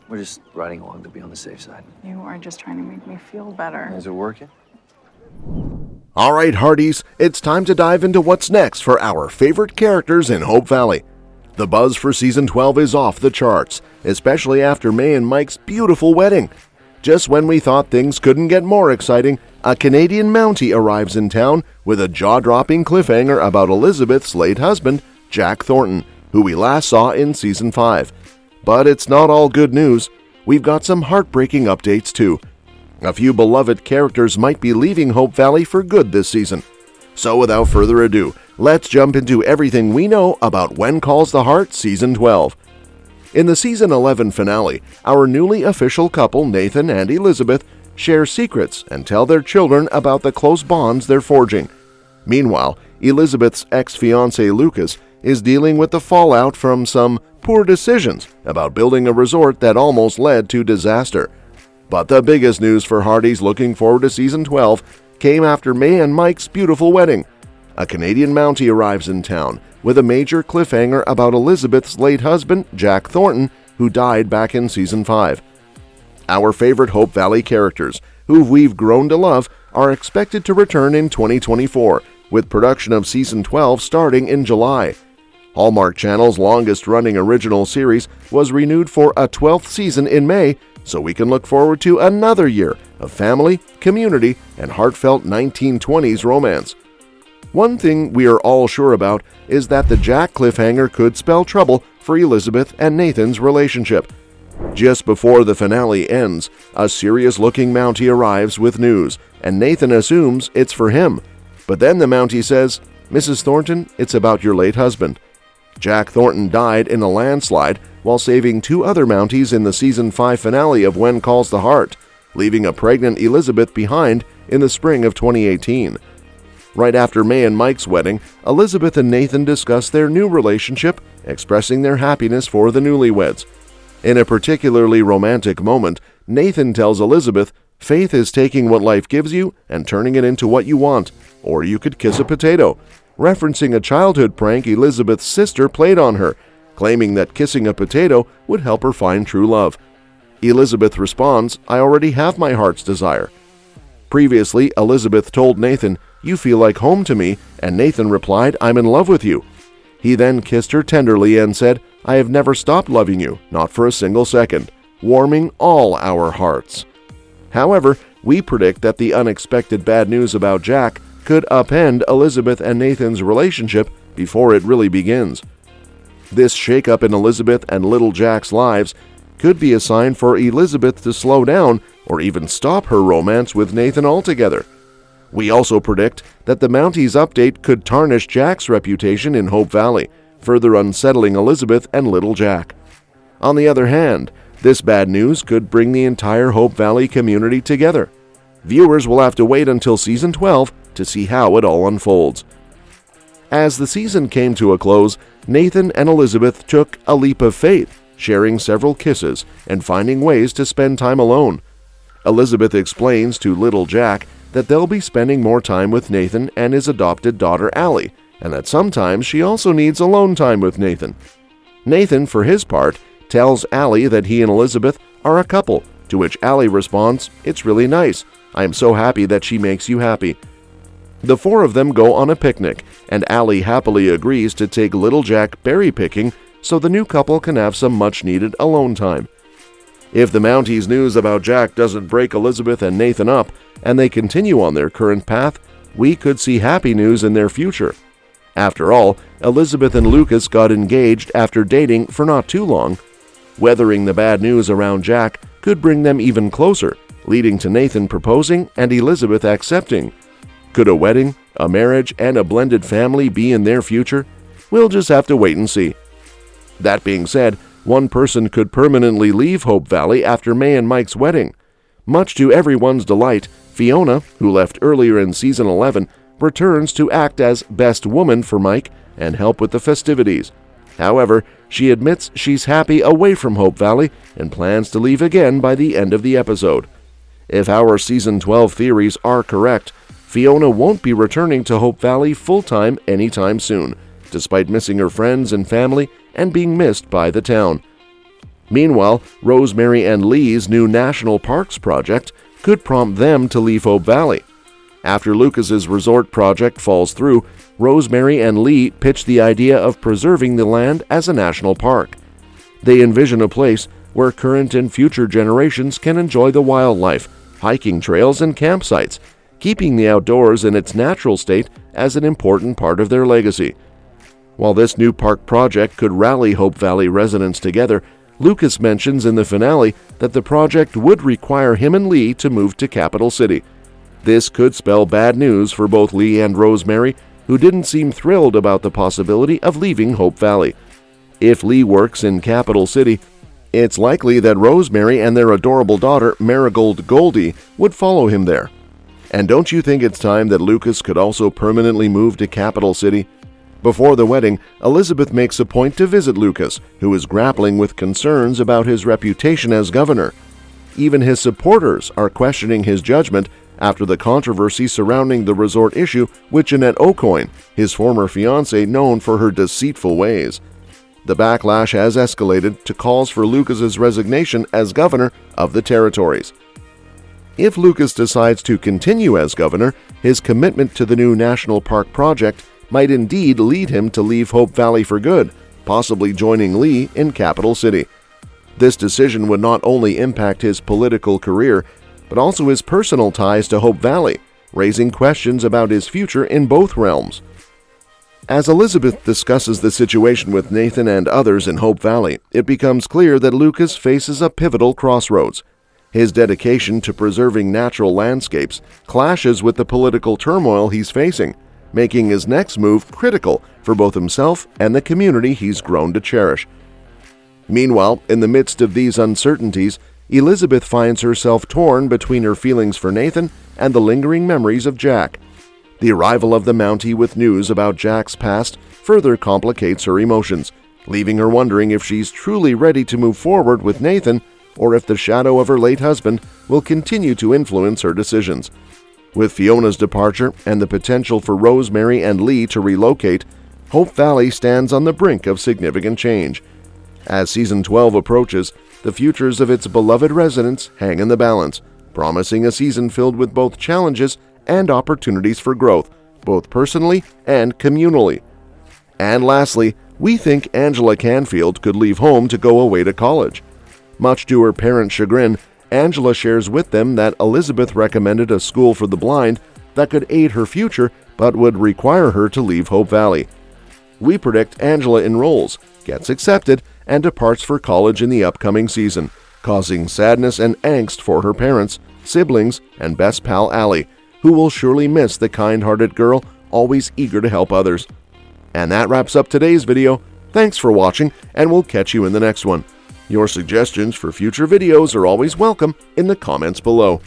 We're just riding along to be on the safe side. You are just trying to make me feel better. Is it working? All right, Hearties, it's time to dive into what's next for our favorite characters in Hope Valley. The buzz for Season 12 is off the charts, especially after May and Mike's beautiful wedding. Just when we thought things couldn't get more exciting, a Canadian Mountie arrives in town with a jaw-dropping cliffhanger about Elizabeth's late husband, Jack Thornton, who we last saw in Season 5. But it's not all good news. We've got some heartbreaking updates too. A few beloved characters might be leaving Hope Valley for good this season. So without further ado, let's jump into everything we know about When Calls the Heart Season 12. In the Season 11 finale, our newly official couple Nathan and Elizabeth share secrets and tell their children about the close bonds they're forging. Meanwhile, Elizabeth's ex-fiancé Lucas is dealing with the fallout from some poor decisions about building a resort that almost led to disaster. But the biggest news for Hearties looking forward to Season 12 came after May and Mike's beautiful wedding. A Canadian Mountie arrives in town with a major cliffhanger about Elizabeth's late husband, Jack Thornton, who died back in Season 5. Our favorite Hope Valley characters, who we've grown to love, are expected to return in 2024, with production of Season 12 starting in July. Hallmark Channel's longest-running original series was renewed for a 12th season in May, so we can look forward to another year of family, community, and heartfelt 1920s romance. One thing we are all sure about is that the Jack cliffhanger could spell trouble for Elizabeth and Nathan's relationship. Just before the finale ends, a serious-looking Mountie arrives with news, and Nathan assumes it's for him. But then the Mountie says, "Mrs. Thornton, it's about your late husband." Jack Thornton died in a landslide while saving two other Mounties in the Season 5 finale of When Calls the Heart, leaving a pregnant Elizabeth behind in the spring of 2018. Right after May and Mike's wedding, Elizabeth and Nathan discuss their new relationship, expressing their happiness for the newlyweds. In a particularly romantic moment, Nathan tells Elizabeth, "Faith is taking what life gives you and turning it into what you want, or you could kiss a potato," referencing a childhood prank Elizabeth's sister played on her, claiming that kissing a potato would help her find true love. Elizabeth responds, "I already have my heart's desire." Previously, Elizabeth told Nathan, "You feel like home to me," and Nathan replied, "I'm in love with you." He then kissed her tenderly and said, "I have never stopped loving you, not for a single second," warming all our hearts. However, we predict that the unexpected bad news about Jack could upend Elizabeth and Nathan's relationship before it really begins. This shakeup in Elizabeth and little Jack's lives could be a sign for Elizabeth to slow down or even stop her romance with Nathan altogether. We also predict that the Mountie's update could tarnish Jack's reputation in Hope Valley, further unsettling Elizabeth and little Jack. On the other hand, this bad news could bring the entire Hope Valley community together. Viewers will have to wait until Season 12 to see how it all unfolds. As the season came to a close, Nathan and Elizabeth took a leap of faith, sharing several kisses and finding ways to spend time alone. Elizabeth explains to little Jack that they'll be spending more time with Nathan and his adopted daughter Allie, and that sometimes she also needs alone time with Nathan. Nathan, for his part, tells Allie that he and Elizabeth are a couple, to which Allie responds, "It's really nice. I am so happy that she makes you happy." The four of them go on a picnic, and Allie happily agrees to take little Jack berry picking so the new couple can have some much-needed alone time. If the Mountie's news about Jack doesn't break Elizabeth and Nathan up, and they continue on their current path, we could see happy news in their future. After all, Elizabeth and Lucas got engaged after dating for not too long. Weathering the bad news around Jack could bring them even closer, leading to Nathan proposing and Elizabeth accepting. Could a wedding, a marriage, and a blended family be in their future? We'll just have to wait and see. That being said, one person could permanently leave Hope Valley after May and Mike's wedding. Much to everyone's delight, Fiona, who left earlier in Season 11, returns to act as best woman for Mike and help with the festivities. However, she admits she's happy away from Hope Valley and plans to leave again by the end of the episode. If our Season 12 theories are correct, Fiona won't be returning to Hope Valley full-time anytime soon, despite missing her friends and family and being missed by the town. Meanwhile, Rosemary and Lee's new national parks project could prompt them to leave Hope Valley. After Lucas's resort project falls through, Rosemary and Lee pitch the idea of preserving the land as a national park. They envision a place where current and future generations can enjoy the wildlife, hiking trails, and campsites, keeping the outdoors in its natural state as an important part of their legacy. While this new park project could rally Hope Valley residents together, Lucas mentions in the finale that the project would require him and Lee to move to Capital City. This could spell bad news for both Lee and Rosemary, who didn't seem thrilled about the possibility of leaving Hope Valley. If Lee works in Capital City, it's likely that Rosemary and their adorable daughter, Marigold Goldie, would follow him there. And don't you think it's time that Lucas could also permanently move to Capital City? Before the wedding, Elizabeth makes a point to visit Lucas, who is grappling with concerns about his reputation as governor. Even his supporters are questioning his judgment after the controversy surrounding the resort issue with Janette Oke, his former fiancée known for her deceitful ways. The backlash has escalated to calls for Lucas's resignation as governor of the territories. If Lucas decides to continue as governor, his commitment to the new national park project might indeed lead him to leave Hope Valley for good, possibly joining Lee in Capital City. This decision would not only impact his political career, but also his personal ties to Hope Valley, raising questions about his future in both realms. As Elizabeth discusses the situation with Nathan and others in Hope Valley, it becomes clear that Lucas faces a pivotal crossroads. His dedication to preserving natural landscapes clashes with the political turmoil he's facing, making his next move critical for both himself and the community he's grown to cherish. Meanwhile, in the midst of these uncertainties, Elizabeth finds herself torn between her feelings for Nathan and the lingering memories of Jack. The arrival of the Mountie with news about Jack's past further complicates her emotions, leaving her wondering if she's truly ready to move forward with Nathan or if the shadow of her late husband will continue to influence her decisions. With Fiona's departure and the potential for Rosemary and Lee to relocate, Hope Valley stands on the brink of significant change. As Season 12 approaches, the futures of its beloved residents hang in the balance, promising a season filled with both challenges and opportunities for growth, both personally and communally. And lastly, we think Angela Canfield could leave home to go away to college. Much to her parents' chagrin, Angela shares with them that Elizabeth recommended a school for the blind that could aid her future but would require her to leave Hope Valley. We predict Angela enrolls, gets accepted, and departs for college in the upcoming season, causing sadness and angst for her parents, siblings, and best pal Allie, who will surely miss the kind-hearted girl always eager to help others. And that wraps up today's video. Thanks for watching, and we'll catch you in the next one. Your suggestions for future videos are always welcome in the comments below.